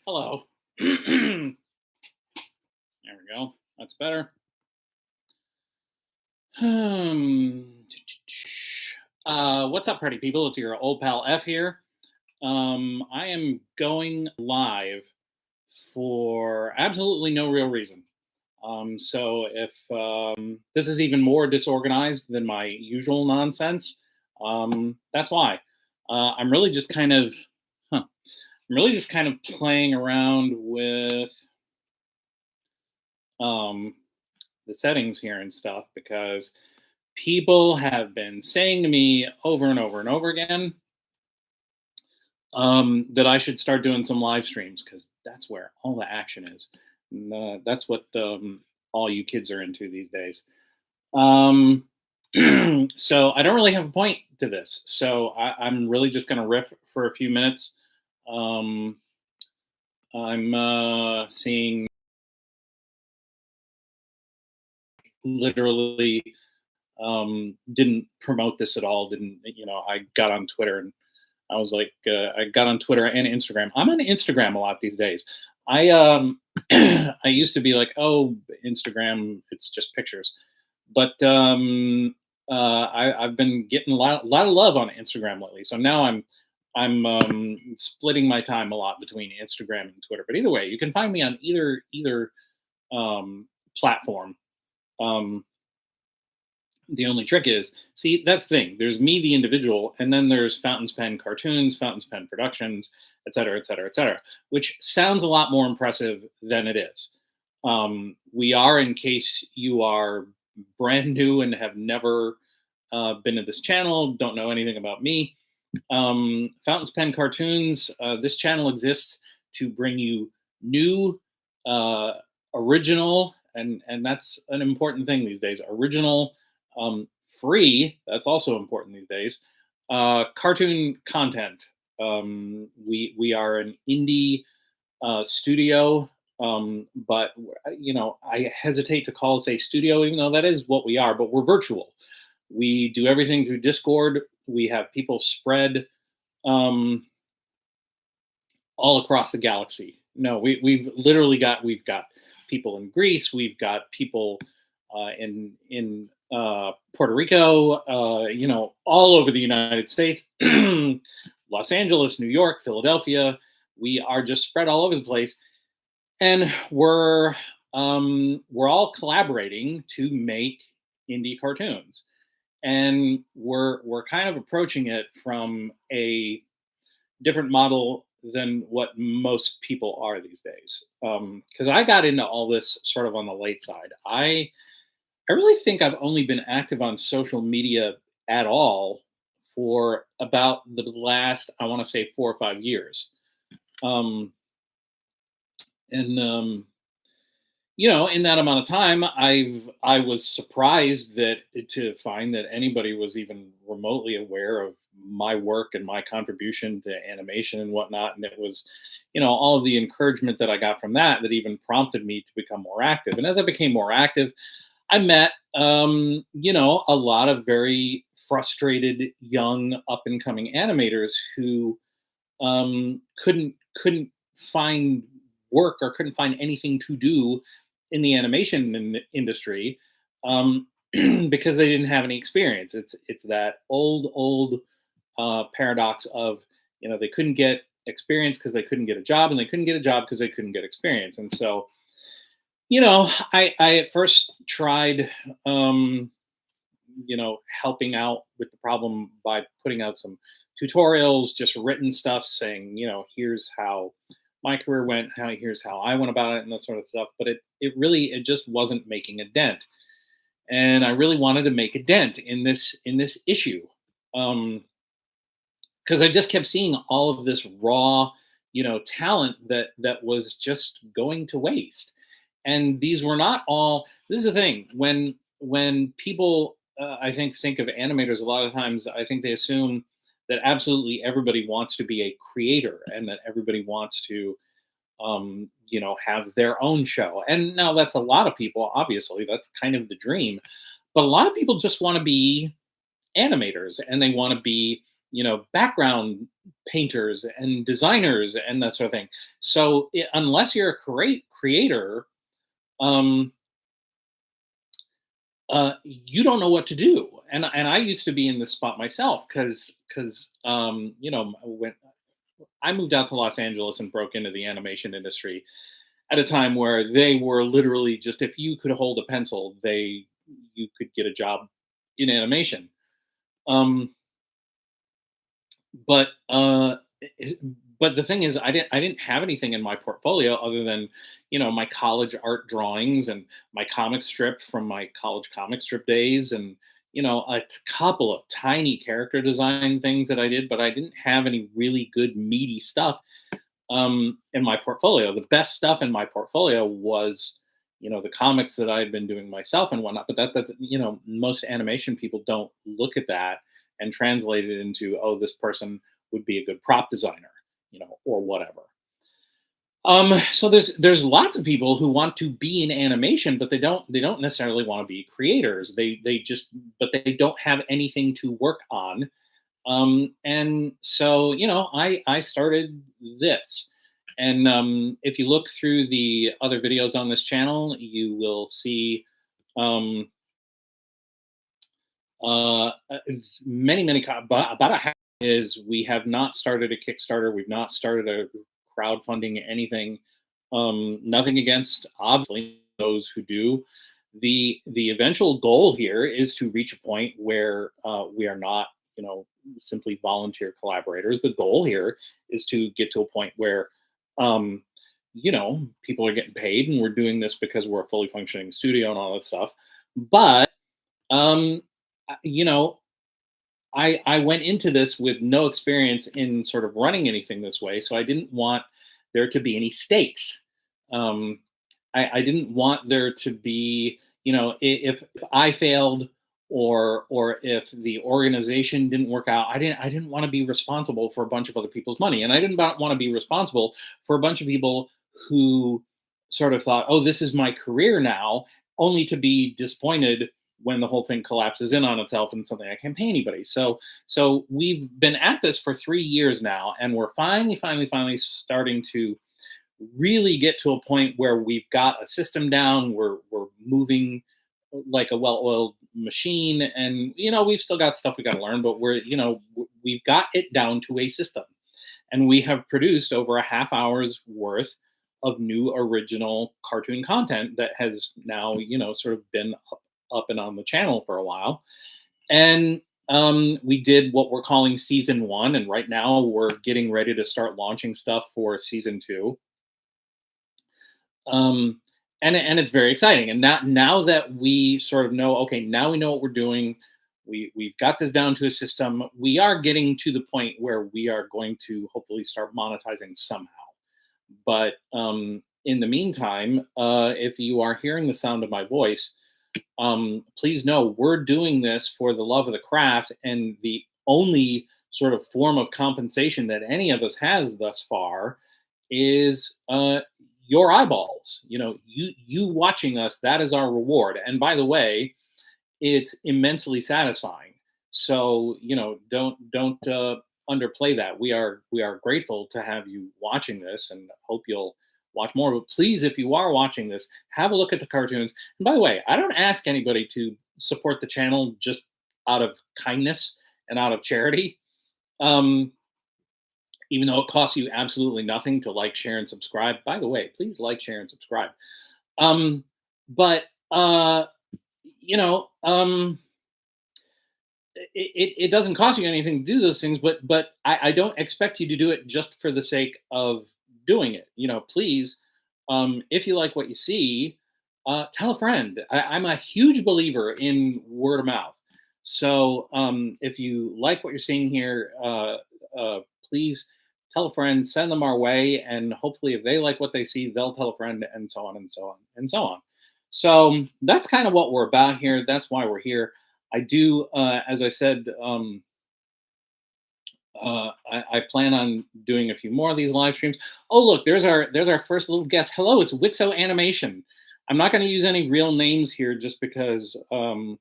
Hello. There we go. That's better. Hmm. What's up, party people? It's your old pal F here. I am going live for absolutely no real reason. So if this is even more disorganized than my usual nonsense, that's why. I'm really just kind of, I'm really just kind of playing around with um, the settings here and stuff because people have been saying to me over and over and over again that I should start doing some live streams because that's where all the action is. And, that's what all you kids are into these days. Um, so I don't really have a point to this. So I'm really just going to riff for a few minutes. Um, I'm seeing literally didn't promote this at all. Didn't I got on Twitter and I was like, I got on Twitter and Instagram. I'm on Instagram a lot these days. I used to be like, oh, Instagram, it's just pictures, but I've been getting a lot of love on Instagram lately. So now I'm splitting my time a lot between Instagram and Twitter. But either way, you can find me on either platform. Um, the only trick is, see, that's the thing. There's me, the individual, and then there's Fountain's Pen Cartoons, Fountain's Pen Productions, et cetera, et cetera, et cetera, which sounds a lot more impressive than it is. We are, in case you are brand new and have never been to this channel, don't know anything about me. Fountain's Pen Cartoons, this channel exists to bring you new, uh, original, and that's an important thing these days. Original, um, free. That's also important these days. Cartoon content. We are an indie studio, but I hesitate to call us a studio, even though that is what we are. But we're virtual. We do everything through Discord. We have people spread um, all across the galaxy. No, we've got people in Greece. We've got people in Puerto Rico. All over the United States, Los Angeles, New York, Philadelphia. We are just spread all over the place, and we're all collaborating to make indie cartoons, and we're kind of approaching it from a different model than what most people are these days. Because I got into all this sort of on the late side. I really think I've only been active on social media at all for about the last, I want to say, 4 or 5 years. Um, and in that amount of time, I was surprised that to find that anybody was even remotely aware of my work and my contribution to animation and whatnot. And it was, all of the encouragement that I got from that even prompted me to become more active. And as I became more active, I met, a lot of very frustrated young up and coming animators who couldn't find work or couldn't find anything to do in the animation industry, um, because they didn't have any experience. It's that old paradox of they couldn't get experience because they couldn't get a job, and they couldn't get a job because they couldn't get experience. And so I at first tried helping out with the problem by putting out some tutorials, just written stuff saying, here's how my career went, here's how I went about it, and that sort of stuff. But it just wasn't making a dent, and I really wanted to make a dent in this issue, because I just kept seeing all of this raw, talent that was just going to waste. And these were not all. This is the thing when people I think of animators a lot of times. I think they assume that absolutely everybody wants to be a creator and that everybody wants to have their own show. And now that's a lot of people. Obviously, that's kind of the dream. But a lot of people just want to be animators and they want to be background painters and designers and that sort of thing. So unless you're a great creator, um, you don't know what to do. And I used to be in this spot myself because when I moved out to Los Angeles and broke into the animation industry at a time where they were literally just, if you could hold a pencil, they you could get a job in animation. Um, but i- but the thing is, I didn't have anything in my portfolio other than my college art drawings and my comic strip from my college comic strip days, and a couple of tiny character design things that I did, but I didn't have any really good meaty stuff in my portfolio. The best stuff in my portfolio was the comics that I had been doing myself and whatnot. But that most animation people don't look at that and translate it into, oh, this person would be a good prop designer, or whatever. So there's lots of people who want to be in animation, but they don't necessarily want to be creators. They just but they don't have anything to work on. And so I started this. And if you look through the other videos on this channel, you will see um, about a half is we have not started a Kickstarter. We've not started a crowdfunding anything. Nothing against obviously those who do. The eventual goal here is to reach a point where we are not simply volunteer collaborators. The goal here is to get to a point where um, people are getting paid, and we're doing this because we're a fully functioning studio and all that stuff. But um, you know, I went into this with no experience in sort of running anything this way, so I didn't want there to be any stakes. Um, I didn't want there to be, if I failed or if the organization didn't work out, I didn't want to be responsible for a bunch of other people's money, and I didn't want to be responsible for a bunch of people who sort of thought, oh, this is my career now, only to be disappointed when the whole thing collapses in on itself and something I can't pay anybody. So we've been at this for 3 years now, and we're finally starting to really get to a point where we've got a system down. We're moving like a well-oiled machine, and we've still got stuff we got to learn, but we've got it down to a system, and we have produced over a half hour's worth of new original cartoon content that has now sort of been up and on the channel for a while. And we did what we're calling season one, and right now we're getting ready to start launching stuff for season two. um, and it's very exciting. And now that we sort of know, okay, now we know what we're doing. We've got this down to a system. We are getting to the point where we are going to hopefully start monetizing somehow. But in the meantime, if you are hearing the sound of my voice, please know we're doing this for the love of the craft, and the only sort of form of compensation that any of us has thus far is your eyeballs. You watching us, that is our reward. And by the way, it's immensely satisfying. So don't underplay that. We are grateful to have you watching this, and hope you'll watch more. But please, if you are watching this, have a look at the cartoons. And by the way, I don't ask anybody to support the channel just out of kindness and out of charity. Um, Even though it costs you absolutely nothing to like, share, and subscribe. By the way, please like, share, and subscribe. Um, but you know, it doesn't cost you anything to do those things, but I don't expect you to do it just for the sake of doing it. Please, if you like what you see, tell a friend. I'm a huge believer in word of mouth. So if you like what you're seeing here, please tell a friend, send them our way, and hopefully, if they like what they see, they'll tell a friend, and so on and so on and so on. So that's kind of what we're about here. That's why we're here. I do, as I said, I plan on doing a few more of these live streams. Oh, look, there's our first little guest. Hello, it's Wixo Animation. I'm not going to use any real names here, just because um,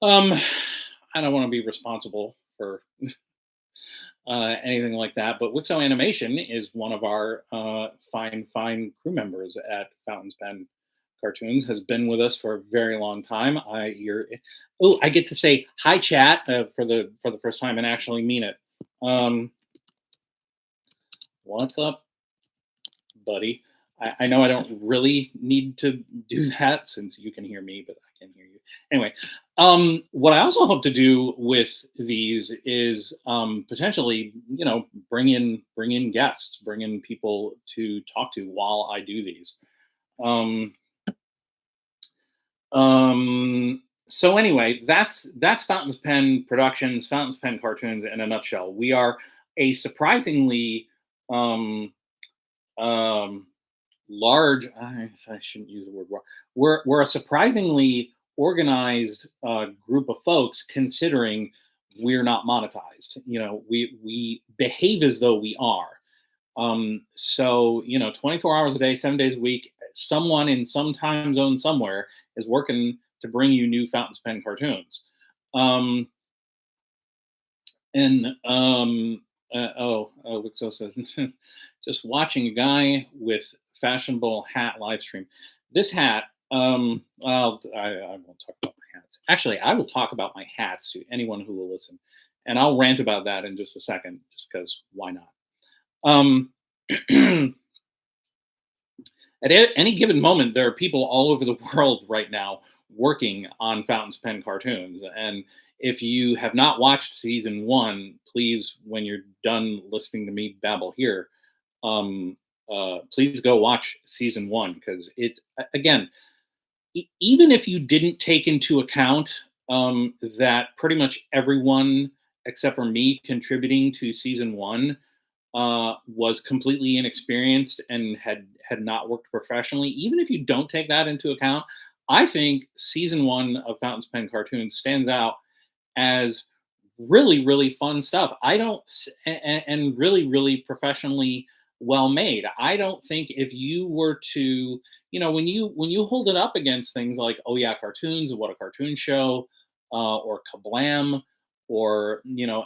I don't want to be responsible for anything like that. But Wixo Animation is one of our fine crew members at Fountains Pen Cartoons. Has been with us for a very long time. I get to say hi, chat, for the first time and actually mean it. Um, what's up, buddy? I know I don't really need to do that since you can hear me, but I can hear you. Anyway, what I also hope to do with these is potentially, bring in guests, bring in people to talk to while I do these. Um, so anyway, that's Fountains Pen Productions, Fountains Pen Cartoons in a nutshell. We are a surprisingly um, um, large. I shouldn't use the word. We're a surprisingly organized group of folks, considering we're not monetized. We behave as though we are. So 24 hours a day, 7 days a week, someone in some time zone somewhere is working to bring you new Fountains Pen cartoons. Um, and Wixo says, just watching a guy with fashionable hat live stream. This hat, I won't talk about my hats. Actually, I will talk about my hats to anyone who will listen, and I'll rant about that in just a second, just because why not? Um, at any given moment, there are people all over the world right now working on Fountains Pen cartoons. And if you have not watched season one, please, when you're done listening to me babble here, please go watch season one, because it's, again, even if you didn't take into account that pretty much everyone except for me contributing to season one was completely inexperienced and had not worked professionally. Even if you don't take that into account, I think season one of Fountains Pen Cartoons stands out as really fun stuff. I don't and really professionally well made. I don't think if you were to, when you hold it up against things like Oh Yeah Cartoons, What a Cartoon Show, or Kablam, or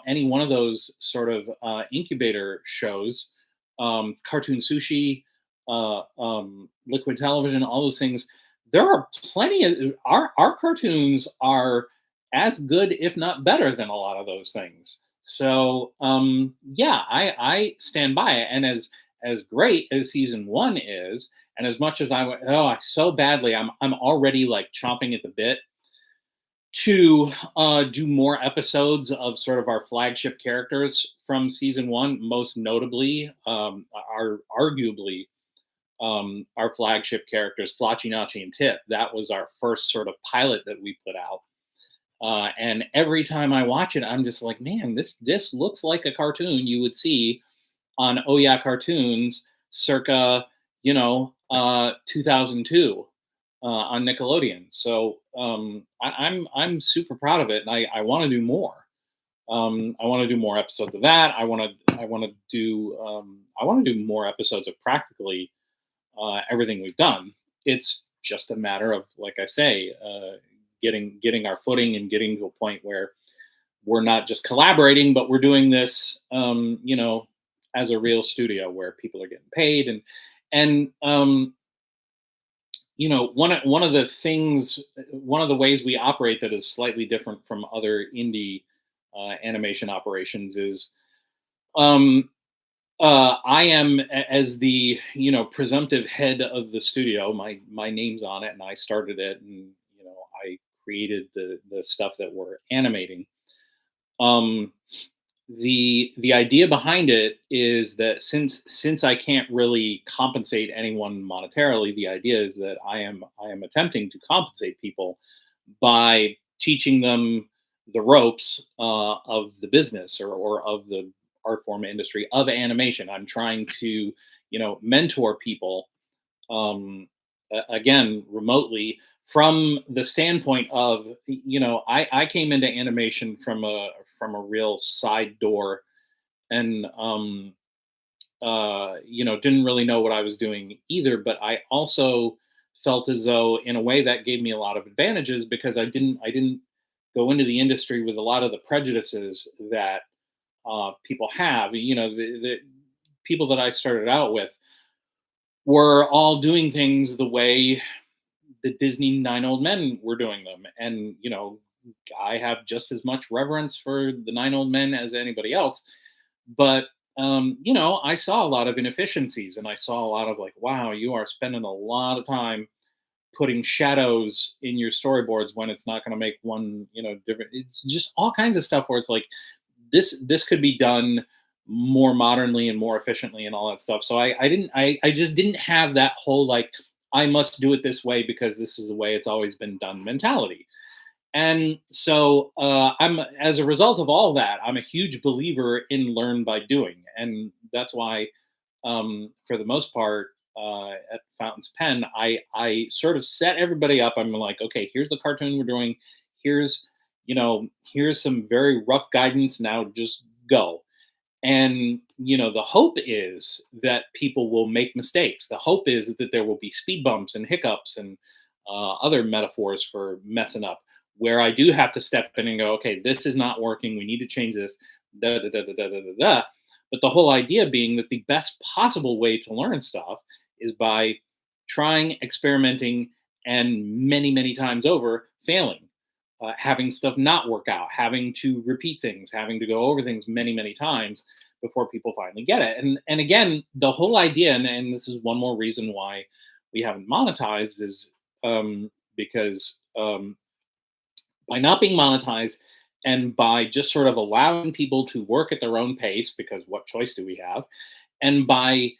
any one of those sort of incubator shows, Cartoon Sushi, Liquid Television, all those things. There are plenty of our cartoons are as good, if not better, than a lot of those things. So yeah, I stand by it. And as great as season one is, and as much as I went, oh, so badly, I'm already like chomping at the bit to do more episodes of sort of our flagship characters from season one. Most notably, are arguably our flagship characters, Flotchy, Notchy, and Tip. That was our first sort of pilot that we put out. And every time I watch it, I'm just like, man, this looks like a cartoon you would see on Oh Yeah Cartoons, circa 2002 on Nickelodeon. So I'm super proud of it, and I want to do more. I want to do more episodes of that. I want to do more episodes of practically everything we've done. It's just a matter of, like I say, getting our footing and getting to a point where we're not just collaborating, but we're doing this, as a real studio where people are getting paid. And one of the ways we operate that is slightly different from other indie animation operations is, um, I am, as the presumptive head of the studio. My name's on it, and I started it, and I created the stuff that we're animating. Um, the idea behind it is that since I can't really compensate anyone monetarily, the idea is that I am attempting to compensate people by teaching them the ropes of the business, or of the art form industry of animation. I'm trying to mentor people, again, remotely, from the standpoint of, I came into animation from a real side door, and didn't really know what I was doing either. But I also felt as though, in a way, that gave me a lot of advantages, because I didn't go into the industry with a lot of the prejudices that people have. The people that I started out with were all doing things the way the Disney Nine Old Men were doing them. And, I have just as much reverence for the Nine Old Men as anybody else. But, I saw a lot of inefficiencies, and I saw a lot of like, wow, you are spending a lot of time putting shadows in your storyboards when it's not going to make one, different. It's just all kinds of stuff where it's like, this could be done more modernly and more efficiently and all that stuff. So I just didn't have that whole like, I must do it this way because this is the way it's always been done mentality. And so I'm as a result of all that, I'm a huge believer in learn by doing, and that's why, for the most part, at Fountain's Pen, I sort of set everybody up. I'm like, okay, here's the cartoon we're doing. Here's here's some very rough guidance. Now just go. And the hope is that people will make mistakes. The hope is that there will be speed bumps and hiccups and other metaphors for messing up, where I do have to step in and go, okay, this is not working. We need to change this. Da, da, da, da, da, da, da, da. But the whole idea being that the best possible way to learn stuff is by trying, experimenting, and many, many times over, failing, having stuff not work out, having to repeat things, having to go over things many, many times before people finally get it. And again, the whole idea, and this is one more reason why we haven't monetized, is because by not being monetized and by just sort of allowing people to work at their own pace, because what choice do we have? And by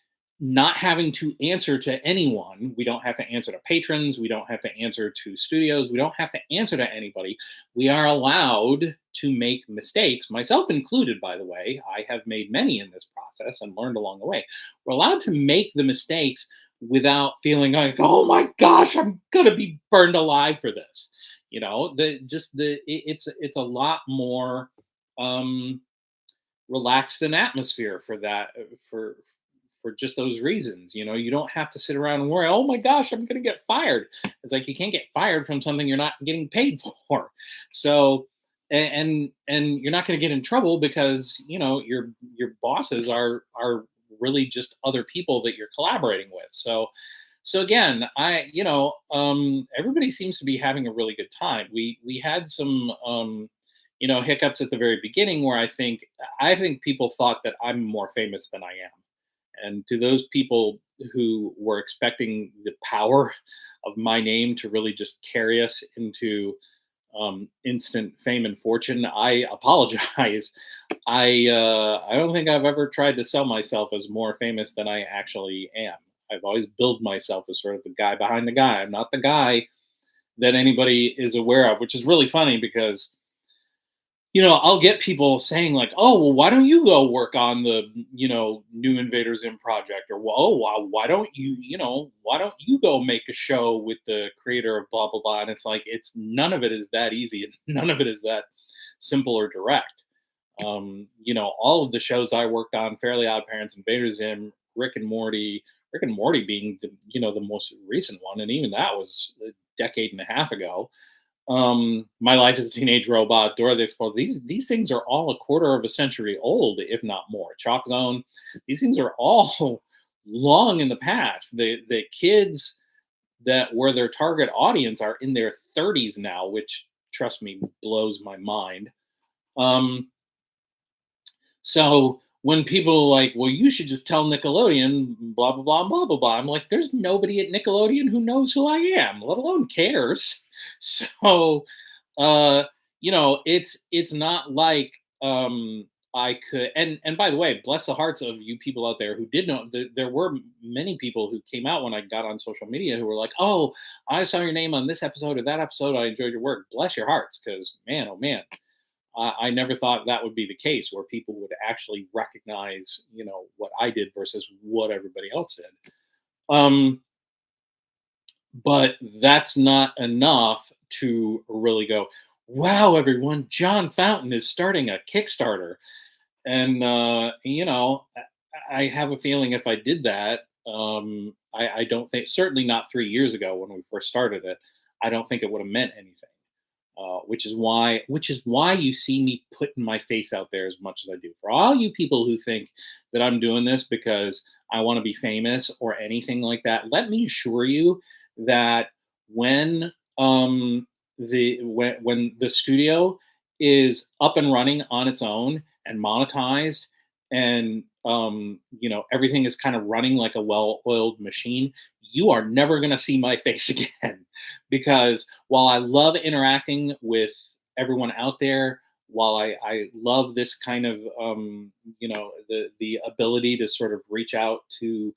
not having to answer to anyone, we don't have to answer to patrons, we don't have to answer to studios, we don't have to answer to anybody. We are allowed to make mistakes, myself included, by the way. I have made many in this process and learned along the way. We're allowed to make the mistakes without feeling like, oh my gosh, I'm gonna be burned alive for this. It's a lot more um relaxed an atmosphere for that, for just those reasons. You don't have to sit around and worry, oh my gosh, I'm going to get fired. It's like you can't get fired from something you're not getting paid for. So and you're not going to get in trouble because your bosses are really just other people that you're collaborating with. So again, everybody seems to be having a really good time. We had some hiccups at the very beginning where I think people thought that I'm more famous than I am. And to those people who were expecting the power of my name to really just carry us into instant fame and fortune, I apologize. I don't think I've ever tried to sell myself as more famous than I actually am. I've always billed myself as sort of the guy behind the guy. I'm not the guy that anybody is aware of, which is really funny because I'll get people saying like, "Oh, well, why don't you go work on the, new Invaders Zim project?" Or, "Well, oh, why don't you go make a show with the creator of blah blah blah?" And it's like, it's none of it is that easy, and none of it is that simple or direct. All of the shows I worked on, Fairly Odd Parents, Invaders Zim, Rick and Morty being the most recent one, and even that was a decade and a half ago. My Life as a Teenage Robot, Dora the Explorer. These things are all a quarter of a century old, if not more. Chalk Zone. These things are all long in the past. The kids that were their target audience are in their 30s now, which, trust me, blows my mind. So when people are like, well, you should just tell Nickelodeon, blah blah blah blah blah blah, I'm like, there's nobody at Nickelodeon who knows who I am, let alone cares. So, it's not like I could. And by the way, bless the hearts of you people out there who did know. There were many people who came out when I got on social media who were like, "Oh, I saw your name on this episode or that episode. I enjoyed your work." Bless your hearts, because man, oh man, I never thought that would be the case where people would actually recognize, what I did versus what everybody else did. Um, but that's not enough to really go, wow, everyone, John Fountain is starting a Kickstarter. And, I have a feeling if I did that, I don't think, certainly not 3 years ago when we first started it, I don't think it would have meant anything. which is why you see me putting my face out there as much as I do. For all you people who think that I'm doing this because I want to be famous or anything like that, let me assure you that when when the studio is up and running on its own and monetized, and everything is kind of running like a well-oiled machine, you are never going to see my face again. Because while I love interacting with everyone out there, while I love this kind of the ability to sort of reach out to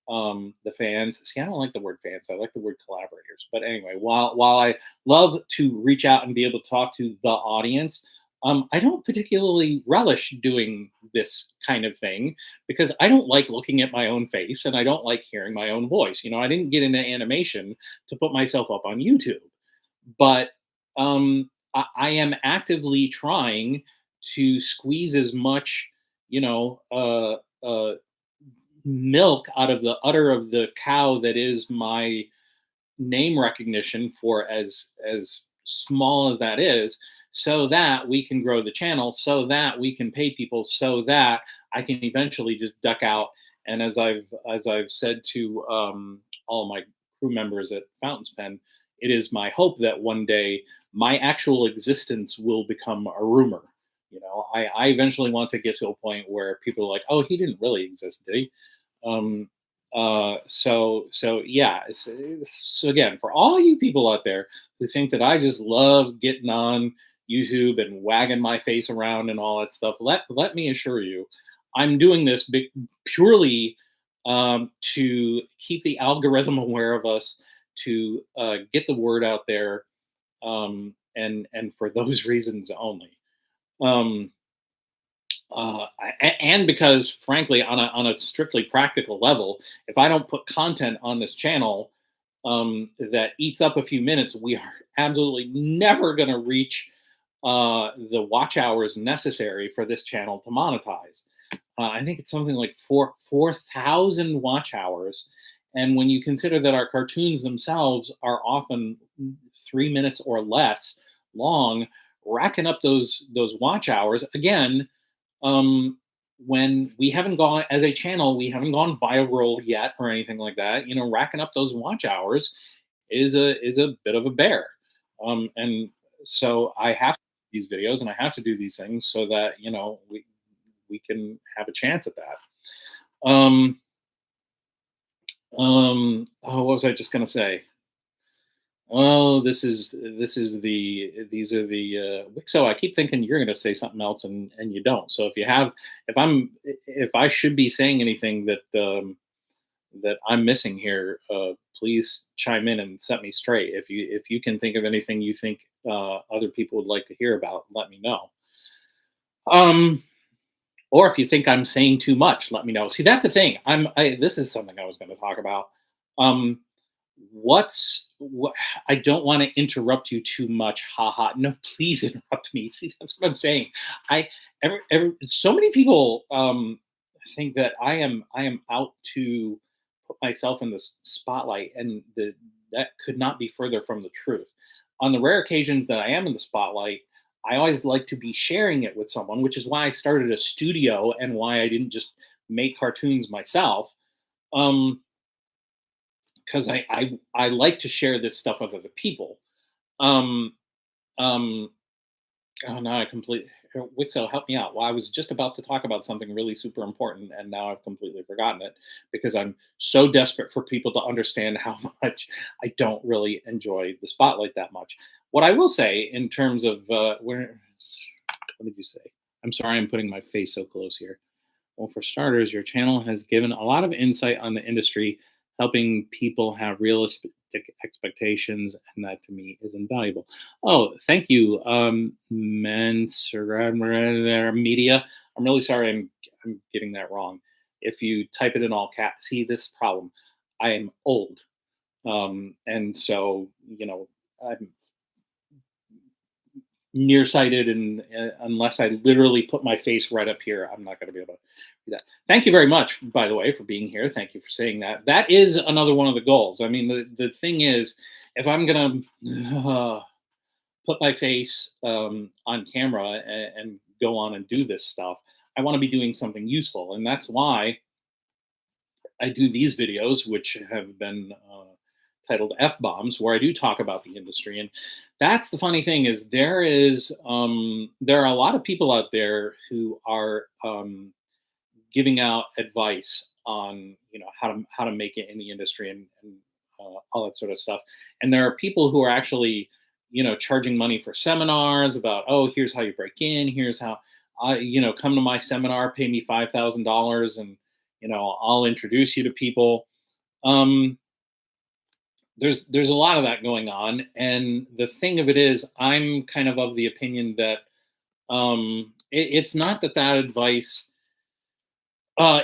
the fans. See, I don't like the word fans. I like the word collaborators. But anyway, while I love to reach out and be able to talk to the audience, I don't particularly relish doing this kind of thing because I don't like looking at my own face and I don't like hearing my own voice. I didn't get into animation to put myself up on YouTube, but I am actively trying to squeeze as much, you know, milk out of the udder of the cow that is my name recognition, for as small as that is, so that we can grow the channel, so that we can pay people, so that I can eventually just duck out. And as I've said to all my crew members at Fountains Pen, it is my hope that one day my actual existence will become a rumor. I eventually want to get to a point where people are like, oh, he didn't really exist, did he? um so yeah, so again, for all you people out there who think that I just love getting on YouTube and wagging my face around and all that stuff, let me assure you, I'm doing this purely to keep the algorithm aware of us, to get the word out there, and for those reasons only. um and because, frankly, on a strictly practical level, if I don't put content on this channel that eats up a few minutes, we are absolutely never going to reach the watch hours necessary for this channel to monetize. I think it's something like 4,000 watch hours, and when you consider that our cartoons themselves are often 3 minutes or less long, racking up those watch hours again, um when we haven't gone, as a channel, we haven't gone viral yet or anything like that, racking up those watch hours is a bit of a bear. And so I have to do these videos and I have to do these things so that we can have a chance at that. um oh, what was I just going to say? Oh, these are the so I keep thinking you're going to say something else, and you don't. So if I should be saying anything that I'm missing here, please chime in and set me straight. If you can think of anything you think other people would like to hear about, let me know. Um, or if you think I'm saying too much, let me know. See, that's the thing. This is something I was going to talk about. Um, what I don't want to interrupt you too much. Haha. No, please interrupt me. See, that's what I'm saying. I so many people think that I am out to put myself in the spotlight, and that could not be further from the truth. On the rare occasions that I am in the spotlight, I always like to be sharing it with someone, which is why I started a studio and why I didn't just make cartoons myself. Um, because I like to share this stuff with other people. Um, um, oh, now I completely, Wixo, help me out. Well, I was just about to talk about something really super important, and now I've completely forgotten it because I'm so desperate for people to understand how much I don't really enjoy the spotlight that much. What I will say in terms of what did you say? I'm sorry, I'm putting my face so close here. Well, for starters, your channel has given a lot of insight on the industry, helping people have realistic expectations, and that to me is invaluable. Oh, thank you, Media. I'm really sorry, I'm getting that wrong. If you type it in all caps, see, this problem. I am old, and so I'm nearsighted, and unless I literally put my face right up here, I'm not going to be able to do that. Thank you very much, by the way, for being here. Thank you for saying that. That is another one of the goals. I mean, the thing is, if I'm going to put my face on camera and go on and do this stuff. I want to be doing something useful, and that's why I do these videos, which have been titled "F Bombs," where I do talk about the industry. And that's the funny thing is there are a lot of people out there who are giving out advice on how to make it in the industry and all that sort of stuff. And there are people who are actually charging money for seminars about, oh, here's how you break in, here's how come to my seminar, pay me $5,000 and I'll introduce you to people. um there's a lot of that going on, and the thing of it is, I'm kind of the opinion that it's not that that advice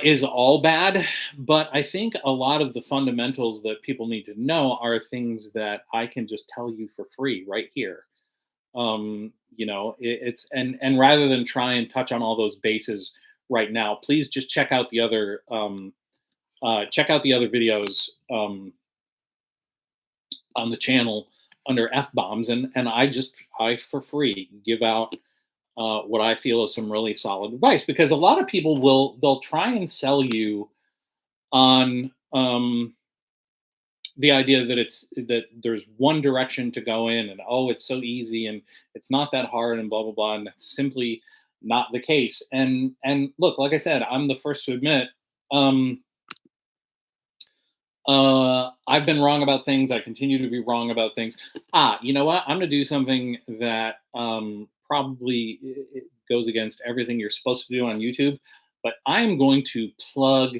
is all bad, but I think a lot of the fundamentals that people need to know are things that I can just tell you for free right here. It's and rather than try and touch on all those bases right now, please just check out the other videos on the channel under F bombs, and I for free give out what I feel is some really solid advice, because a lot of people they'll try and sell you on the idea that there's one direction to go in, and oh, it's so easy and it's not that hard and blah blah blah, and that's simply not the case. And look, like I said, I'm the first to admit, um I've been wrong about things. I continue to be wrong about things. You know what? I'm going to do something that probably it goes against everything you're supposed to do on YouTube, but I'm going to plug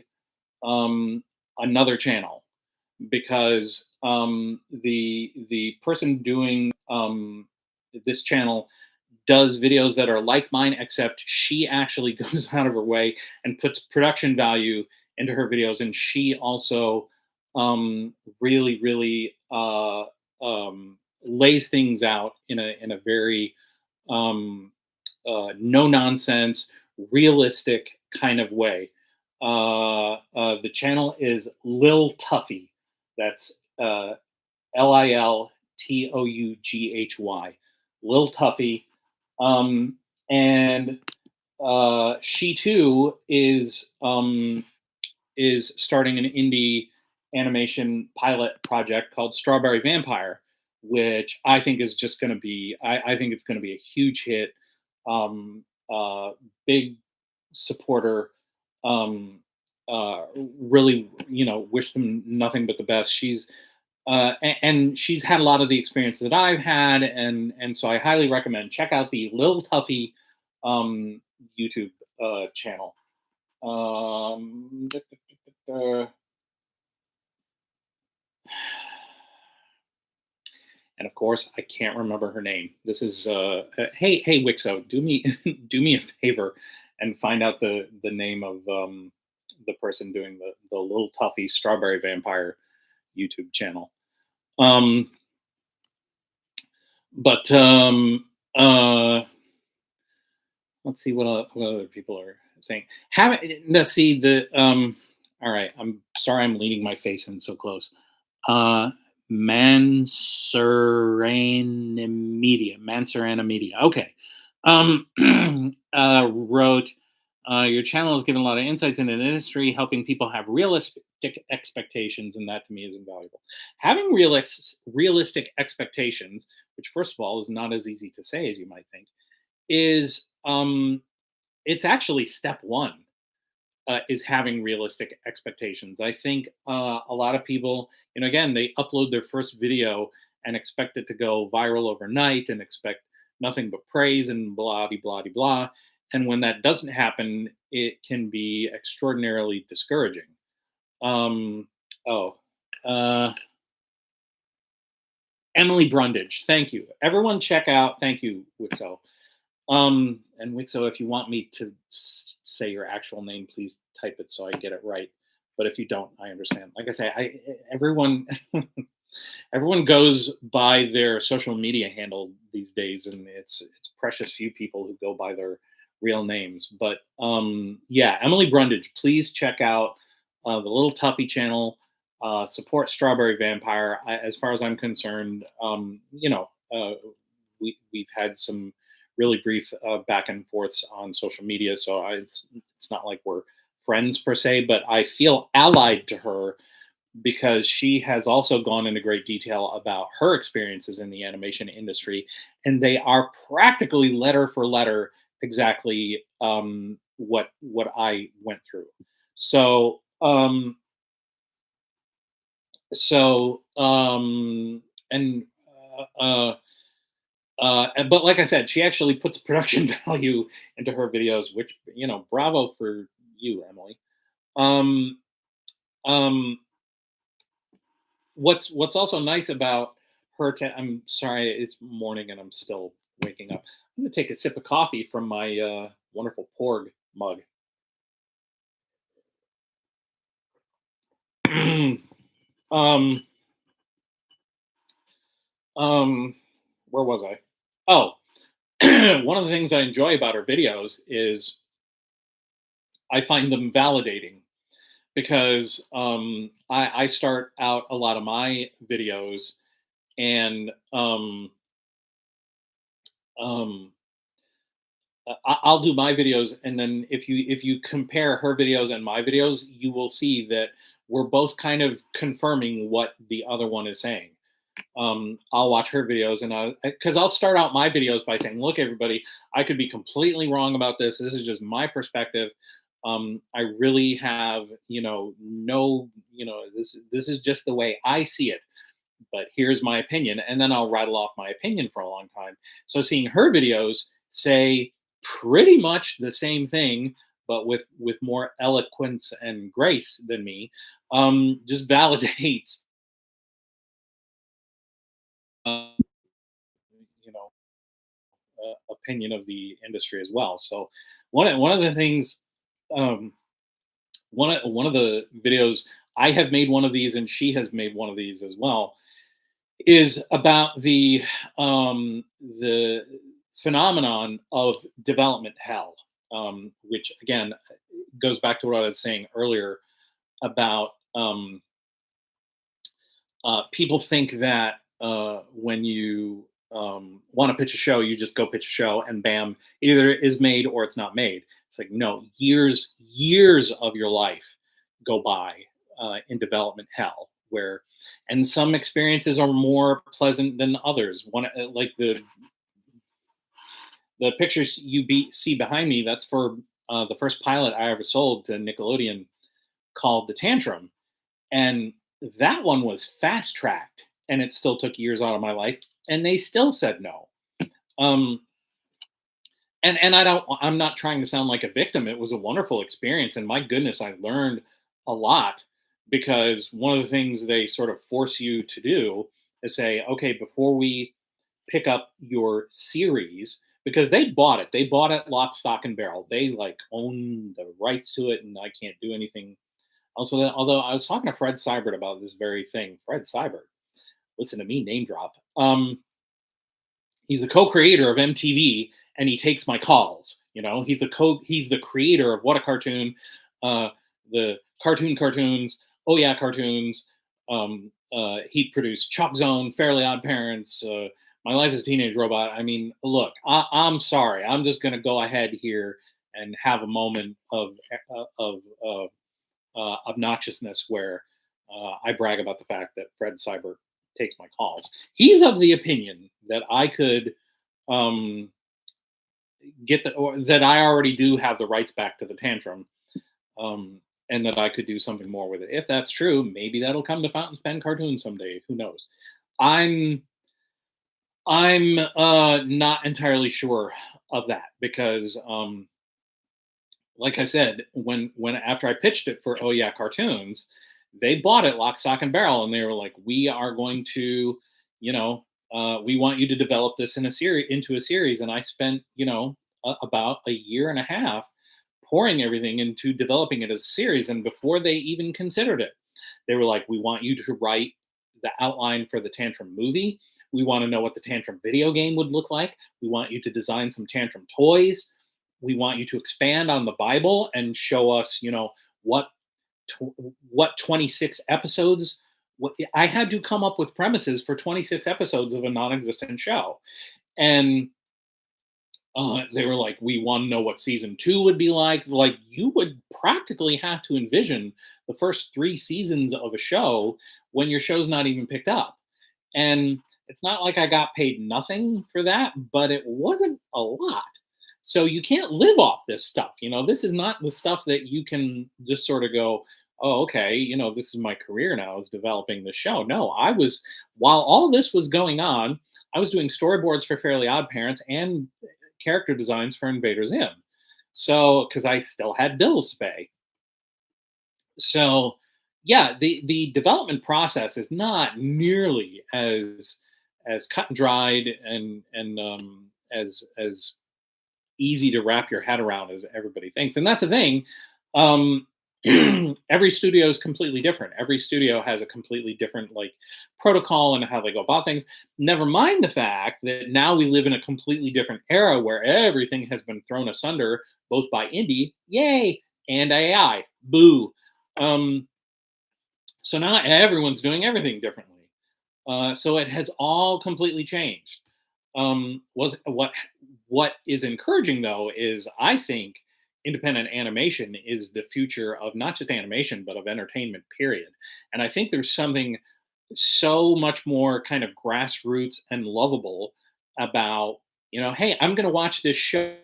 another channel, because the person doing this channel does videos that are like mine, except she actually goes out of her way and puts production value into her videos, and she also really, really lays things out in a very no nonsense, realistic kind of way. The channel is Lil Tuffy. That's Liltoughy. Lil Tuffy. Um, and she too is starting an indie animation pilot project called Strawberry Vampire, which I think is just going to be, I think it's going to be a huge hit. Um, Big supporter. Um, Really, wish them nothing but the best. And she's had a lot of the experience that I've had, and so I highly recommend check out the Lil Tuffy um, YouTube channel. Um, and of course, I can't remember her name. This is hey Wixo, do me do me a favor and find out the name of the person doing the Little Tuffy Strawberry Vampire YouTube channel. Um, but let's see what other people are saying. Let's see the All right, I'm sorry, I'm leaning my face in so close. Uh, Mansurana Media. Okay. Um, Wrote, your channel has given a lot of insights into the industry, helping people have realistic expectations, and that to me is invaluable. Having realistic expectations, which first of all is not as easy to say as you might think, is it's actually step one. Is having realistic expectations. I think a lot of people, again, they upload their first video and expect it to go viral overnight and expect nothing but praise and blah, blah, blah, blah. And when that doesn't happen, it can be extraordinarily discouraging. Um, oh, uh, Emily Brundage. Thank you. Everyone check out. Thank you, Wixo. And Wixo, if you want me to say your actual name, please type it so I get it right. But if you don't, I understand. Like I say, everyone everyone goes by their social media handle these days, and it's precious few people who go by their real names. But yeah, Emily Brundage, please check out the Little Tuffy channel. Support Strawberry Vampire. As far as I'm concerned, we've had some really brief back and forths on social media, so it's not like we're friends per se, but I feel allied to her because she has also gone into great detail about her experiences in the animation industry, and they are practically letter for letter exactly what I went through. So and but like I said, she actually puts production value into her videos, which bravo for you, Emily. Um, um, what's also nice about her I'm sorry, it's morning and I'm still waking up. I'm gonna take a sip of coffee from my wonderful Porg mug. um um where was I? Oh, one of the things I enjoy about her videos is I find them validating because I start out a lot of my videos and um, I'll do my videos, and then if you compare her videos and my videos, you will see that we're both kind of confirming what the other one is saying. I'll watch her videos, and because I'll start out my videos by saying, "Look, everybody, I could be completely wrong about this. This is just my perspective. I really have, no, this is just the way I see it. But here's my opinion," and then I'll rattle off my opinion for a long time. So seeing her videos say pretty much the same thing, but with more eloquence and grace than me, just validates, uh, you know, opinion of the industry as well. So one of the things, um, one of the videos I have made one of these, and she has made one of these as well, is about the phenomenon of development hell, which again goes back to what I was saying earlier about people think that when you want to pitch a show, you just go pitch a show and bam, either it is made or it's not made. It's like no, years of your life go by in development hell, where and some experiences are more pleasant than others. One like the pictures see behind me, that's for the first pilot I ever sold to Nickelodeon called The Tantrum, and that one was fast tracked, and it still took years out of my life, and they still said no. Um, and I'm not trying to sound like a victim. It was a wonderful experience, and my goodness, I learned a lot because one of the things they sort of force you to do is say, okay, before we pick up your series, because they bought it lock, stock, and barrel. They like own the rights to it, and I can't do anything else with it. Although I was talking to Fred Seibert about this very thing. Fred Seibert, listen to me name drop. He's the co-creator of MTV, and he takes my calls. He's the creator of What a Cartoon, uh, the cartoons. Oh yeah, cartoons. He produced Chalk Zone, Fairly Odd Parents, My Life as a Teenage Robot. I mean, look, I'm sorry. I'm just going to go ahead here and have a moment of obnoxiousness where I brag about the fact that Fred Seibert takes my calls. He's of the opinion that I could um, or that I already do have the rights back to the Tantrum, um, and that I could do something more with it. If that's true, maybe that'll come to Fountain's Pen Cartoon someday. Who knows? I'm I'm not entirely sure of that because, like I said, when after I pitched it for Oh Yeah Cartoons, they bought it lock, stock, and barrel, and they were like, "We are going to, we want you to develop this into a series." And I spent, about a year and a half pouring everything into developing it as a series. And before they even considered it, they were like, "We want you to write the outline for the Tantrum movie. We want to know what the Tantrum video game would look like. We want you to design some Tantrum toys. We want you to expand on the Bible and show us, what what 26 episodes. I had to come up with premises for 26 episodes of a non-existent show, And they were like, we want to know what season two would be like. Like, you would practically have to envision the first three seasons of a show when your show's not even picked up. And it's not like I got paid nothing for that, but it wasn't a lot. So you can't live off this stuff. This is not the stuff that you can just sort of go, oh, okay, this is my career now, is developing the show. No, while all this was going on, I was doing storyboards for Fairly Odd Parents and character designs for Invader Zim. So, because I still had bills to pay. So, yeah, the development process is not nearly as cut and dried and as easy to wrap your head around as everybody thinks. And that's the thing. Um, every studio is completely different. Every studio has a completely different like protocol and how they go about things. Never mind the fact that now we live in a completely different era where everything has been thrown asunder, both by indie, yay, and AI, boo. Um, so now everyone's doing everything differently. So it has all completely changed. Was what is encouraging though is, I think, independent animation is the future of not just animation but of entertainment. Period. And I think there's something so much more kind of grassroots and lovable about, hey, I'm going to watch this show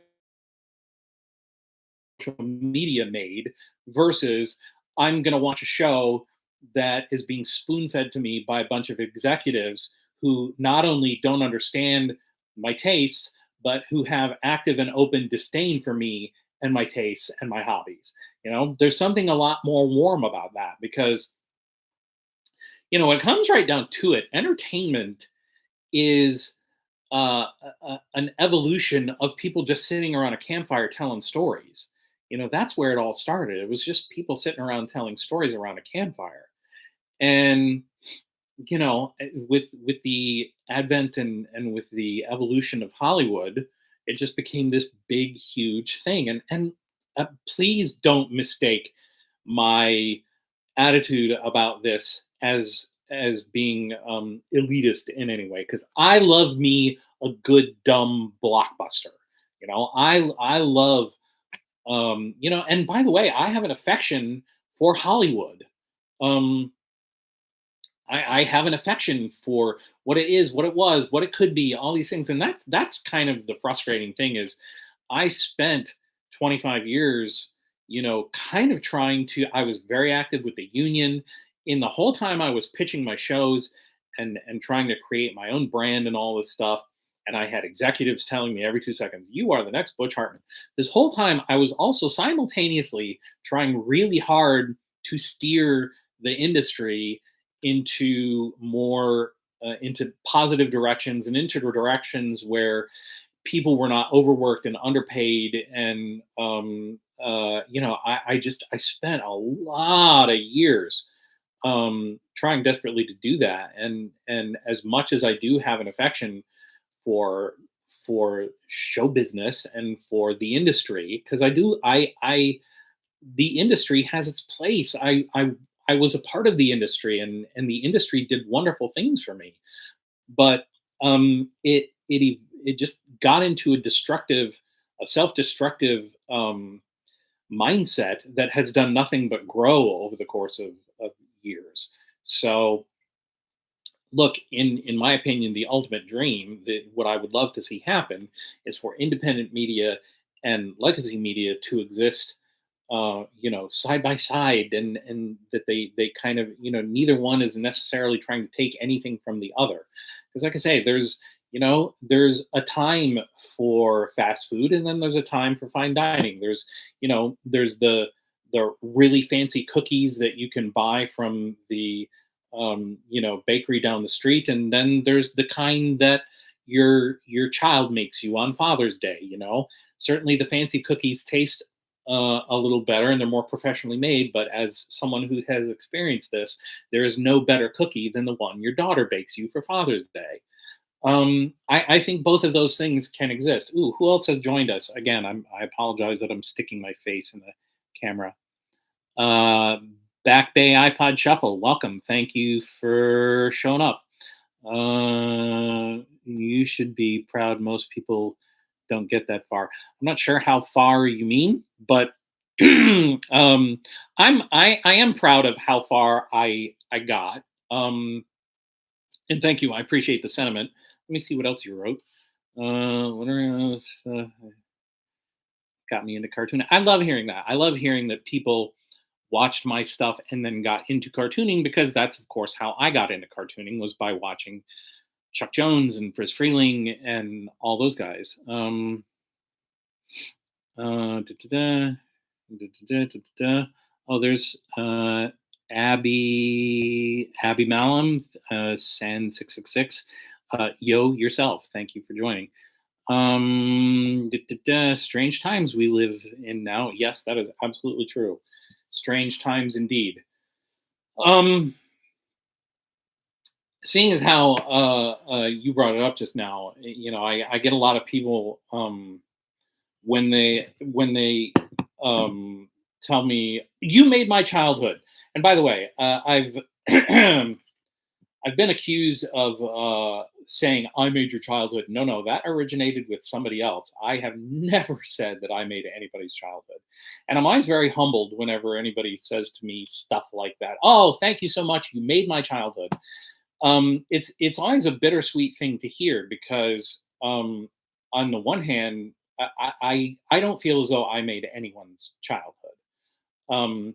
media made versus I'm going to watch a show that is being spoon fed to me by a bunch of executives who not only don't understand my tastes, but who have active and open disdain for me and my tastes and my hobbies. There's something a lot more warm about that because, when it comes right down to it, entertainment is an evolution of people just sitting around a campfire telling stories. That's where it all started. It was just people sitting around telling stories around a campfire. And with the advent and with the evolution of Hollywood, it just became this big, huge thing. And please don't mistake my attitude about this as being elitist in any way, because I love me a good dumb blockbuster. I love and by the way, I have an affection for Hollywood. um I have an affection for what it is, what it was, what it could be, all these things. And that's kind of the frustrating thing is I spent 25 years, kind of trying to, I was very active with the union in the whole time I was pitching my shows and trying to create my own brand and all this stuff. And I had executives telling me every 2 seconds, you are the next Butch Hartman. This whole time I was also simultaneously trying really hard to steer the industry into positive directions and into directions where people were not overworked and underpaid. And I spent a lot of years trying desperately to do that. And as much as I do have an affection for show business and for the industry, because I the industry has its place. I was a part of the industry, and the industry did wonderful things for me. But it just got into a self-destructive mindset that has done nothing but grow over the course of years. So, look, in my opinion, the ultimate dream, what I would love to see happen, is for independent media and legacy media to exist, side by side, and that they kind of, neither one is necessarily trying to take anything from the other. Because, like I say, there's a time for fast food, and then there's a time for fine dining. There's the really fancy cookies that you can buy from the bakery down the street, and then there's the kind that your child makes you on Father's Day. Certainly the fancy cookies taste a little better and they're more professionally made. But as someone who has experienced this, there is no better cookie than the one your daughter bakes you for Father's Day. I think both of those things can exist. Ooh, who else has joined us? Again, I apologize that I'm sticking my face in the camera. Uh, Back Bay iPod Shuffle, welcome. Thank you for showing up. You should be proud. Most people don't get that far. I'm not sure how far you mean, but I am proud of how far I got. Um, and thank you. I appreciate the sentiment. Let me see what else you wrote. What else, got me into cartooning? I love hearing that. I love hearing that people watched my stuff and then got into cartooning, because that's of course how I got into cartooning, was by watching Chuck Jones and Friz Freeling and all those guys. Da-da-da, da-da-da, da-da-da. Oh, there's Abby Malum, San666. Yo, yourself. Thank you for joining. Strange times we live in now. Yes, that is absolutely true. Strange times indeed. Um, Seeing as how you brought it up just now, I get a lot of people, when they tell me you made my childhood. And by the way, I've I've been accused of saying I made your childhood. No, no, that originated with somebody else. I have never said that I made anybody's childhood. And I'm always very humbled whenever anybody says to me stuff like that. Oh, thank you so much. You made my childhood. It's always a bittersweet thing to hear, because on the one hand, I don't feel as though I made anyone's childhood. Um,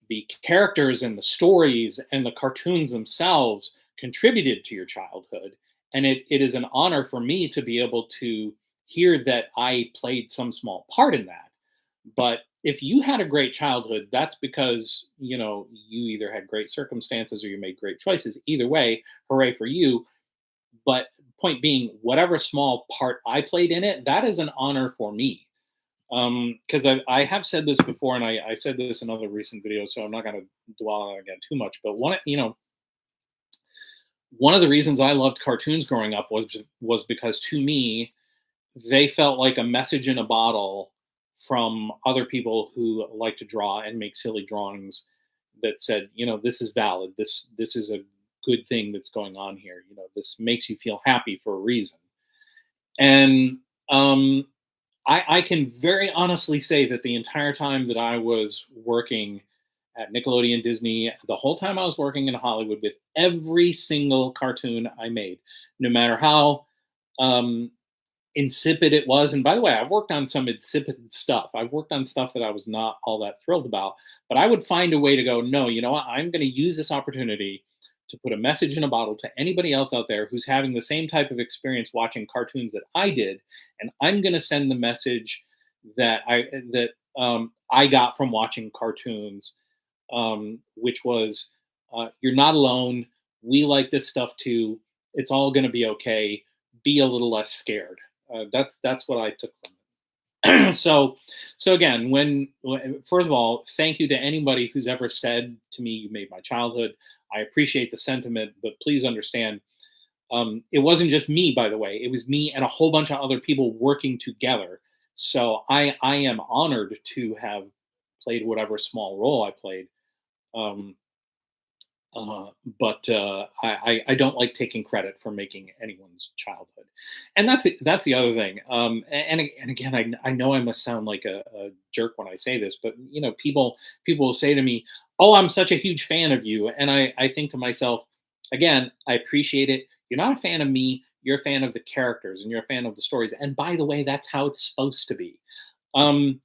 the characters and the stories and the cartoons themselves contributed to your childhood, and it is an honor for me to be able to hear that I played some small part in that. But if you had a great childhood, that's because you either had great circumstances or you made great choices. Either way, hooray for you. But point being, whatever small part I played in it, that is an honor for me. Because I have said this before, and I said this in other recent videos, so I'm not going to dwell on it again too much. But one of the reasons I loved cartoons growing up was because, to me, they felt like a message in a bottle from other people who like to draw and make silly drawings, that said, this is valid. This is a good thing that's going on here. This makes you feel happy for a reason. And I can very honestly say that the entire time that I was working at Nickelodeon, Disney, the whole time I was working in Hollywood, with every single cartoon I made, no matter how um, insipid it was. And by the way, I've worked on some insipid stuff. I've worked on stuff that I was not all that thrilled about, but I would find a way to go, no, you know what? I'm going to use this opportunity to put a message in a bottle to anybody else out there who's having the same type of experience watching cartoons that I did, and I'm going to send the message that I got from watching cartoons, which was, you're not alone. We like this stuff too. It's all going to be okay. Be a little less scared. That's what I took from it. So again, first of all, thank you to anybody who's ever said to me, "You made my childhood." I appreciate the sentiment, but please understand, it wasn't just me. By the way, it was me and a whole bunch of other people working together. So I am honored to have played whatever small role I played. Um, but I don't like taking credit for making anyone's childhood, and that's the other thing. And again, I know I must sound like a jerk when I say this, but people will say to me, "Oh, I'm such a huge fan of you," and I think to myself, again, I appreciate it. You're not a fan of me. You're a fan of the characters, and you're a fan of the stories. And by the way, that's how it's supposed to be. Um,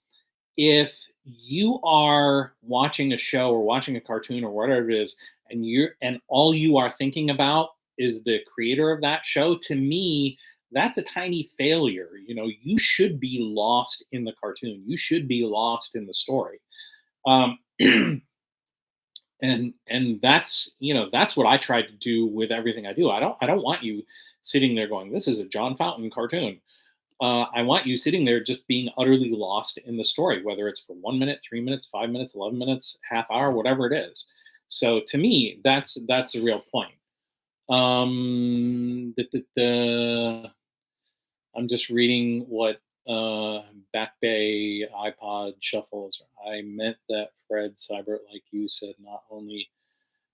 if you are watching a show or watching a cartoon or whatever it is, and all you are thinking about is the creator of that show, to me, that's a tiny failure. You should be lost in the cartoon. You should be lost in the story. um, and that's what I try to do with everything I do. I don't want you sitting there going, this is a John Fountain cartoon. I want you sitting there just being utterly lost in the story, whether it's for 1 minute, 3 minutes, 5 minutes, 11 minutes, half hour, whatever it is. So to me, that's a real point. I'm just reading what Back Bay iPod shuffles. I meant that Fred Cybert, like you said, not only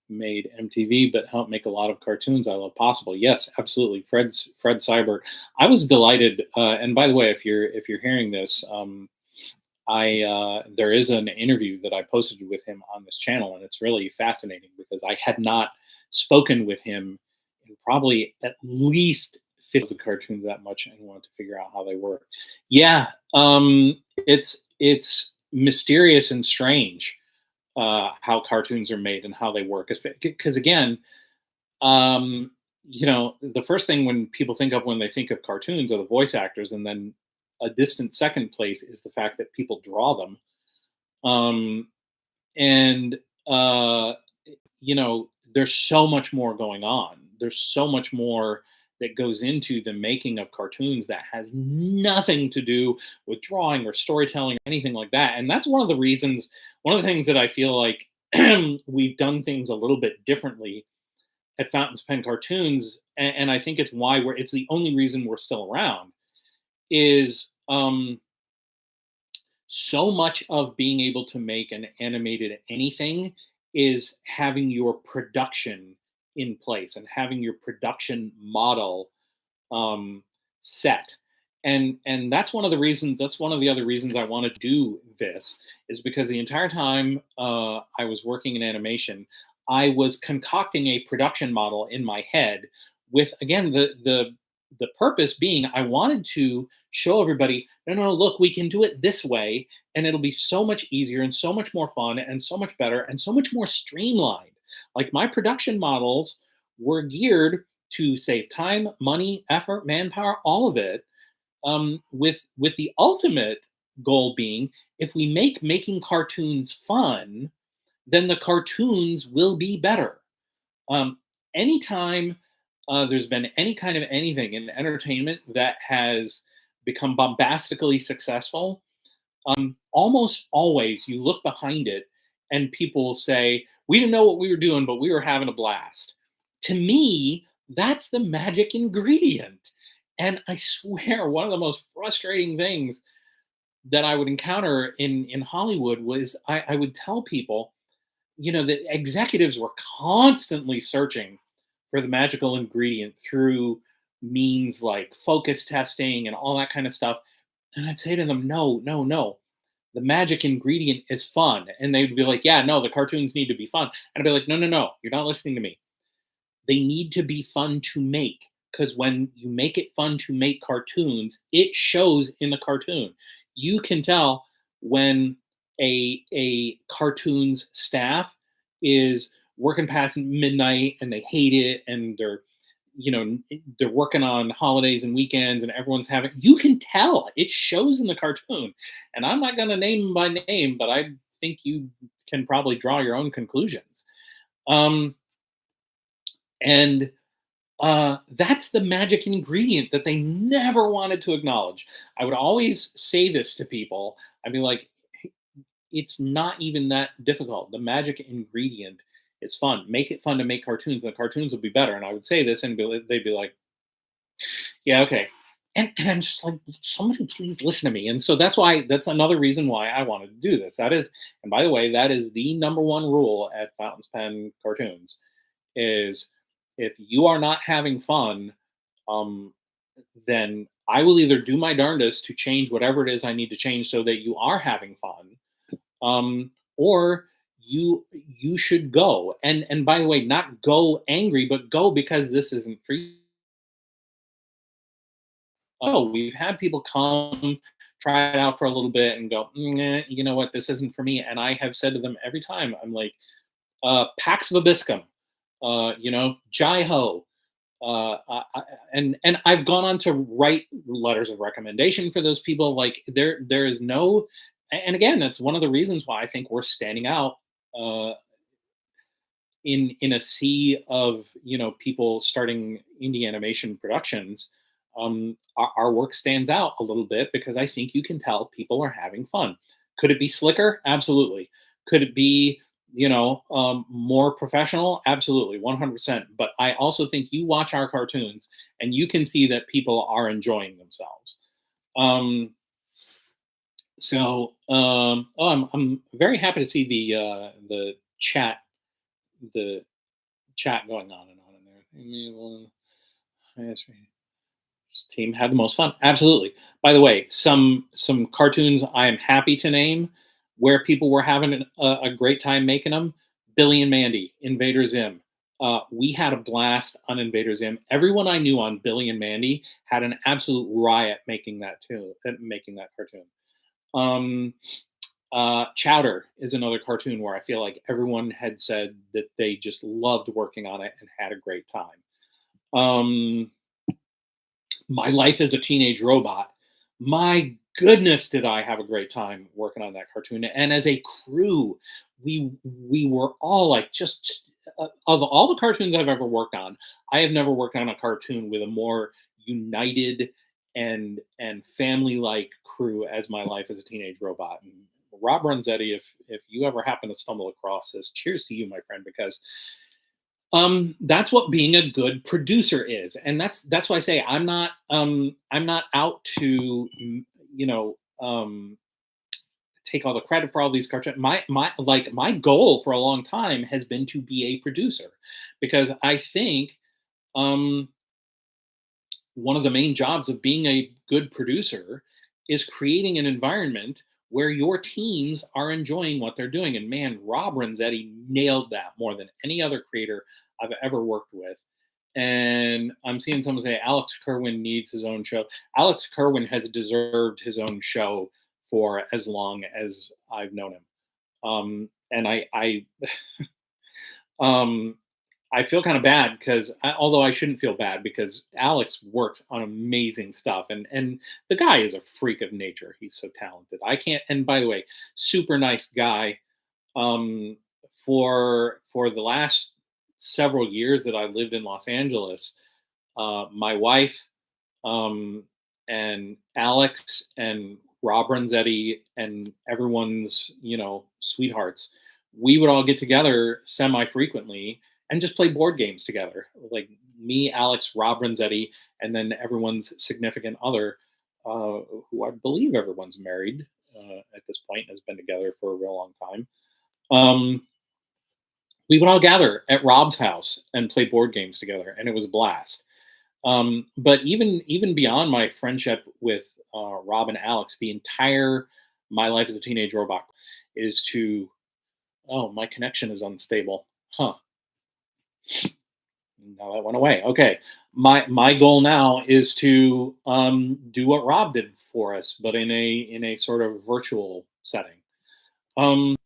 made MTV, but helped make a lot of cartoons I love possible. Yes, absolutely. Fred Seibert. I was delighted. And by the way, if you're hearing this, I there is an interview that I posted with him on this channel, and it's really fascinating because I had not spoken with him in probably at least 50 of the cartoons that much, and wanted to figure out how they work. Yeah, it's mysterious and strange how cartoons are made and how they work. Because again, um, the first thing when people think of when they think of cartoons are the voice actors, and then a distant second place is the fact that people draw them. Um, and there's so much more going on. There's so much more that goes into the making of cartoons that has nothing to do with drawing or storytelling or anything like that. And that's one of the things that I feel like we've done things a little bit differently at Fountains Pen Cartoons, and I think it's why it's the only reason we're still around, is so much of being able to make an animated anything is having your production in place and having your production model um, set. And that's one of the reasons. That's one of the other reasons I want to do this, is because the entire time I was working in animation, I was concocting a production model in my head with, again, the purpose being I wanted to show everybody, no, no, look, we can do it this way, and it'll be so much easier and so much more fun and so much better and so much more streamlined. Like, my production models were geared to save time, money, effort, manpower, all of it. With the ultimate goal being, if we make making cartoons fun, then the cartoons will be better. Um, Anytime there's been any kind of anything in entertainment that has become bombastically successful, almost always you look behind it and people say, "We didn't know what we were doing, but we were having a blast." To me, that's the magic ingredient. And I swear, one of the most frustrating things that I would encounter in Hollywood was I would tell people, that executives were constantly searching for the magical ingredient through means like focus testing and all that kind of stuff. And I'd say to them, no, no, no. The magic ingredient is fun. And they'd be like, yeah, no, the cartoons need to be fun. And I'd be like, no, no, no, you're not listening to me. They need to be fun to make, because when you make it fun to make cartoons, it shows in the cartoon. You can tell when a cartoon's staff is working past midnight and they hate it, and they're working on holidays and weekends, and everyone's having, you can tell it shows in the cartoon. And I'm not going to name them by name, but I think you can probably draw your own conclusions. Um and that's the magic ingredient that they never wanted to acknowledge. I would always say this to people. I'd be like, it's not even that difficult. The magic ingredient is fun. Make it fun to make cartoons. The cartoons will be better. And I would say this, and they'd be like, yeah, okay. And I'm just like, somebody please listen to me. And so that's another reason why I wanted to do this. That is, and by the way, that is the number one rule at Fountains Pen Cartoons, is if you are not having fun, um, then I will either do my darndest to change whatever it is I need to change so that you are having fun, or you should go. And by the way, not go angry, but go because this isn't for you. Oh, we've had people come, try it out for a little bit, and go, you know what, this isn't for me. And I have said to them every time, I'm like, Pax Vobiscum, Jai Ho. And I've gone on to write letters of recommendation for those people. Like, there is no, and again, that's one of the reasons why I think we're standing out uh, in a sea of people starting indie animation productions. Our work stands out a little bit because I think you can tell people are having fun. Could it be slicker? Absolutely. Could it be more professional? Absolutely, 100%. But I also think you watch our cartoons and you can see that people are enjoying themselves. Um, I'm very happy to see the chat, the chat going on and on in there. I mean, well, highest rated team had the most fun. Absolutely. By the way, some cartoons I am happy to name where people were having a great time making them. Billy and Mandy, Invader Zim. We had a blast on Invader Zim. Everyone I knew on Billy and Mandy had an absolute riot making that cartoon. Um, Chowder is another cartoon where I feel like everyone had said that they just loved working on it and had a great time. Um, My Life as a Teenage Robot. My goodness, did I have a great time working on that cartoon? And as a crew, we were all like just of all the cartoons I've ever worked on, I have never worked on a cartoon with a more united and family like crew as My Life as a Teenage Robot. And Rob Runzetti, if you ever happen to stumble across this, cheers to you, my friend, because that's what being a good producer is, and that's why I say I'm not out to you know take all the credit for all these cartoons. My goal for a long time has been to be a producer, because I think um one of the main jobs of being a good producer is creating an environment where your teams are enjoying what they're doing. And man, Rob Renzetti nailed that more than any other creator I've ever worked with. And I'm seeing someone say Alex Kerwin needs his own show. Alex Kerwin has deserved his own show for as long as I've known him. And um, I feel kind of bad because, although I shouldn't feel bad, because Alex works on amazing stuff, and the guy is a freak of nature. He's so talented. I can't. And by the way, super nice guy. Um, for the last several years that I lived in Los Angeles, my wife, um, and Alex and Rob Renzetti and everyone's sweethearts, we would all get together semi frequently and just play board games together. Like me, Alex, Rob Renzetti, and then everyone's significant other, who I believe everyone's married at this point, has been together for a real long time. Um, we would all gather at Rob's house and play board games together, and it was a blast. But even beyond my friendship with Rob and Alex, the entire My Life as a Teenage Robot is to. Oh, my connection is unstable. Huh. Now that went away. Okay. My goal now is to do what Rob did for us, but in a sort of virtual setting. Um,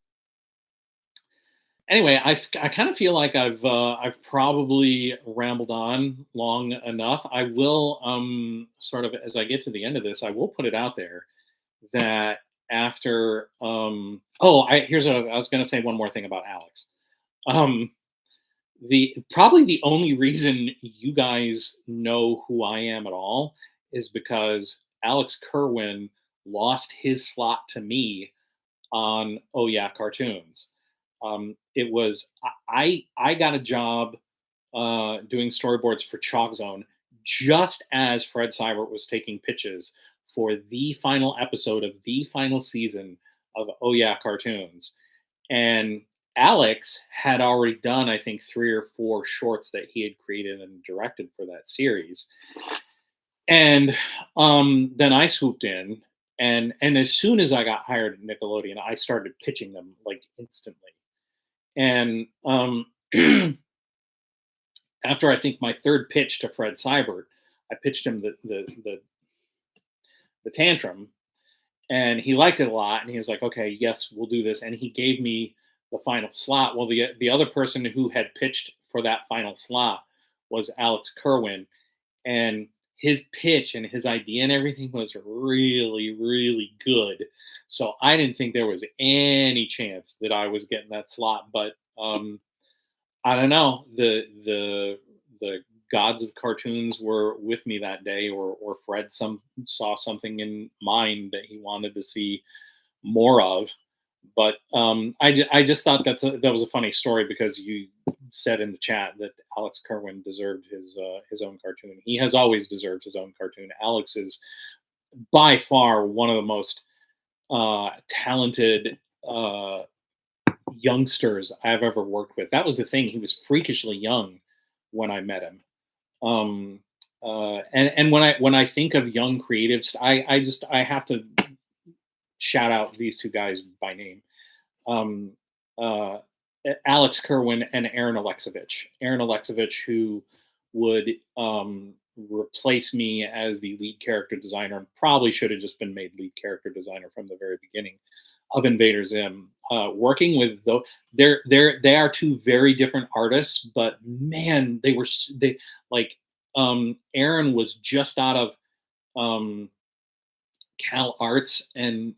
anyway, I kind of feel like I've probably rambled on long enough. I will sort of, as I get to the end of this, I will put it out there that after here's what I was going to say. One more thing about Alex. Um, the Probably the only reason you guys know who I am at all is because Alex Kerwin lost his slot to me on Oh Yeah Cartoons. It was I got a job doing storyboards for Chalk Zone just as Fred Seibert was taking pitches for the final episode of the final season of Oh Yeah Cartoons. And Alex had already done, I think, 3 or 4 shorts that he had created and directed for that series. And then I swooped in, and as soon as I got hired at Nickelodeon, I started pitching them like instantly. And after I think my third pitch to Fred Seibert, I pitched him the tantrum, and he liked it a lot. And he was like, "Okay, yes, we'll do this." And he gave me the final slot. Well, the other person who had pitched for that final slot was Alex Kerwin, and his pitch and his idea and everything was really, really good. So I didn't think there was any chance that I was getting that slot. But I don't know. The gods of cartoons were with me that day, or Fred saw something in mine that he wanted to see more of. But I just thought that was a funny story, because you said in the chat that Alex Kerwin deserved his own cartoon. He has always deserved his own cartoon. Alex is by far one of the most talented youngsters I've ever worked with. That was the thing. He was freakishly young when I met him. Um, and when I think of young creatives, I have to shout out these two guys by name. Um, uh, Alex Kerwin and Aaron Alexovich. Aaron Alexovich, who would replace me as the lead character designer, and probably should have just been made lead character designer from the very beginning of Invader Zim. Working with though, they are two very different artists, but man, they like Aaron was just out of um, Cal Arts, and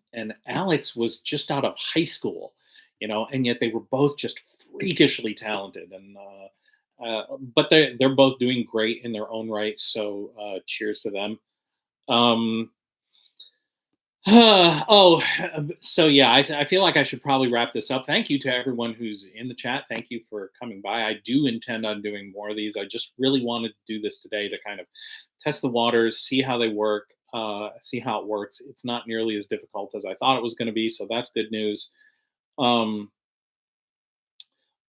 Alex was just out of high school, and yet they were both just freakishly talented, and but they're both doing great in their own right. So cheers to them. Um, oh, so yeah, I feel like I should probably wrap this up. Thank you to everyone who's in the chat. Thank you for coming by. I do intend on doing more of these. I just really wanted to do this today to kind of test the waters, see how they work, see how it works. It's not nearly as difficult as I thought it was going to be, so that's good news. Um,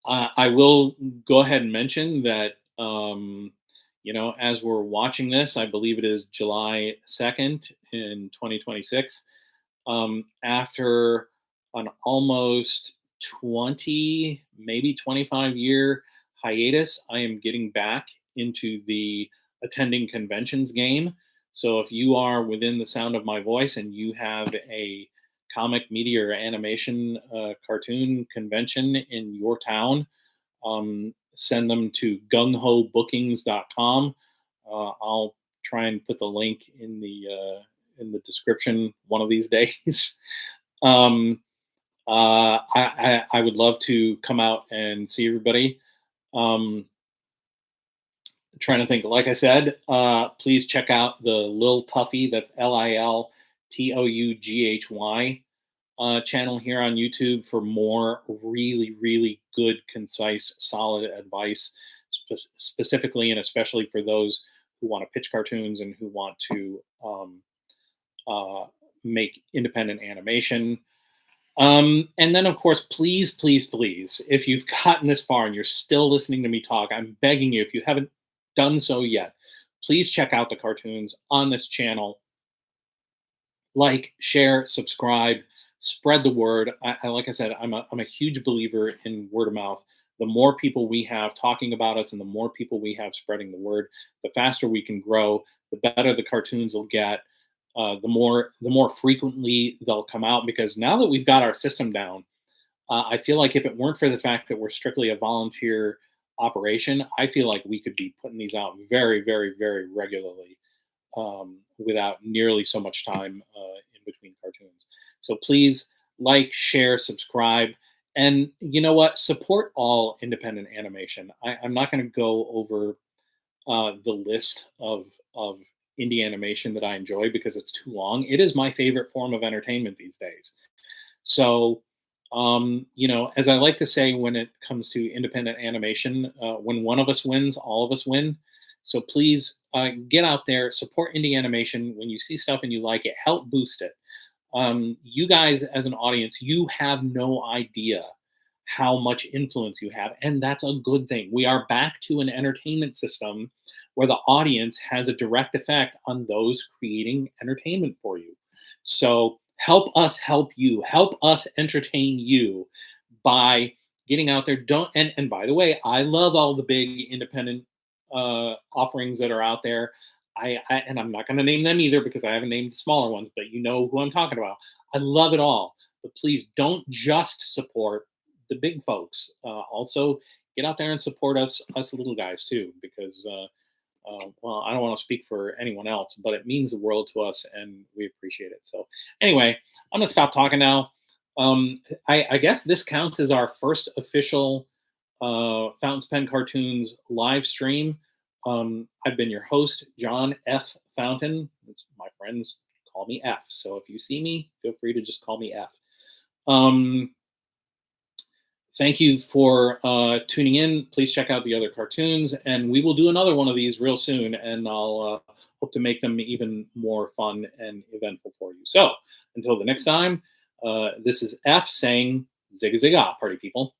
I will go ahead and mention that, as we're watching this, I believe it is July 2nd in 2026. After an almost 20, maybe 25-year hiatus, I am getting back into the attending conventions game. So if you are within the sound of my voice and you have a comic, media, or animation cartoon convention in your town, send them to gunghobookings.com. I'll try and put the link in the description one of these days. um, I would love to come out and see everybody. Trying to think. Like I said, please check out the Lil Tuffy. That's LILTOUGHY channel here on YouTube for more really, really good, concise, solid advice, specifically and especially for those who want to pitch cartoons and who want to uh, make independent animation. And then, of course, please, please, please, if you've gotten this far and you're still listening to me talk, I'm begging you, if you haven't done so yet, please check out the cartoons on this channel. Like, share, subscribe, spread the word. Like I said, I'm a huge believer in word of mouth. The more people we have talking about us and the more people we have spreading the word, the faster we can grow, the better the cartoons will get. The more frequently they'll come out, because now that we've got our system down, I feel like if it weren't for the fact that we're strictly a volunteer operation, I feel like we could be putting these out very, very, very regularly, without nearly so much time in between cartoons. So please like, share, subscribe, and you know what? Support all independent animation. I'm not going to go over the list of indie animation that I enjoy because it's too long. It is my favorite form of entertainment these days. So, as I like to say when it comes to independent animation, when one of us wins, all of us win. So please get out there, support indie animation. When you see stuff and you like it, help boost it. You guys, as an audience, you have no idea how much influence you have, and that's a good thing. We are back to an entertainment system where the audience has a direct effect on those creating entertainment for you. So help us help you, help us entertain you by getting out there. Don't and by the way, I love all the big independent offerings that are out there. And I'm not going to name them either because I haven't named the smaller ones, but you know who I'm talking about. I love it all, but please don't just support the big folks. Also, get out there and support us little guys too, because well, I don't want to speak for anyone else, but it means the world to us, and we appreciate it. So, anyway, I'm gonna stop talking now. I guess this counts as our first official Fountain's Pen Cartoons live stream. I've been your host, John F. Fountain. My friends call me F. So if you see me, feel free to just call me F. Thank you for tuning in. Please check out the other cartoons, and we will do another one of these real soon, and I'll hope to make them even more fun and eventful for you. So until the next time, this is F saying Zigga zigga, party people.